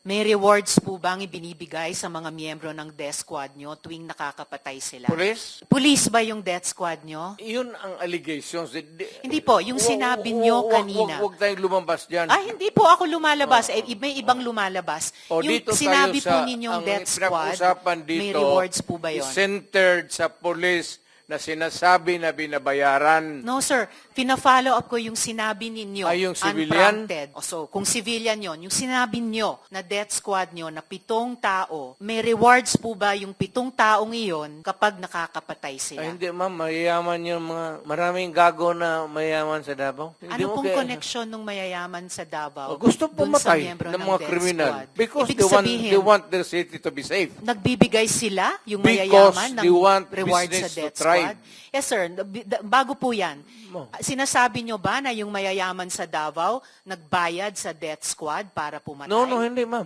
May rewards po bang ibinibigay sa mga miyembro ng death squad nyo tuwing nakakapatay sila? Police? Police ba yung death squad nyo? Yun ang allegations. Hindi po, yung sinabi nyo kanina. Huwag tayong lumabas dyan. Hindi po ako lumalabas. May ibang lumalabas. O, Yung dito tayo sinabi po sa- ninyong ang death squad, pinag-usapan dito may rewards po ba yun? is centered sa police na sinasabi na binabayaran. No, sir. Pina-follow up ko yung sinabi ninyo. Ay, yung civilian? Unprompted. So, kung civilian yon, yung sinabi nyo na death squad nyo na 7 tao, may rewards po ba yung 7 taong iyon kapag nakakapatay sila? Ay, hindi ma'am, mayayaman yung mga, maraming gago na mayayaman sa Davao. Hindi Ano mo pong kaya- connection ng mayayaman sa Davao? Gusto dun sa pumatay miyembro ng mga death kriminal. squad? Because Ibig they want their city to be safe. Nagbibigay sila, yung Because mayayaman, ng they want rewards sa business to death thrive. squad? Yes, sir. Bago po yan, Mo. sinasabi nyo ba na yung mayayaman sa Davao nagbayad sa death squad para pumatay? No, hindi ma'am.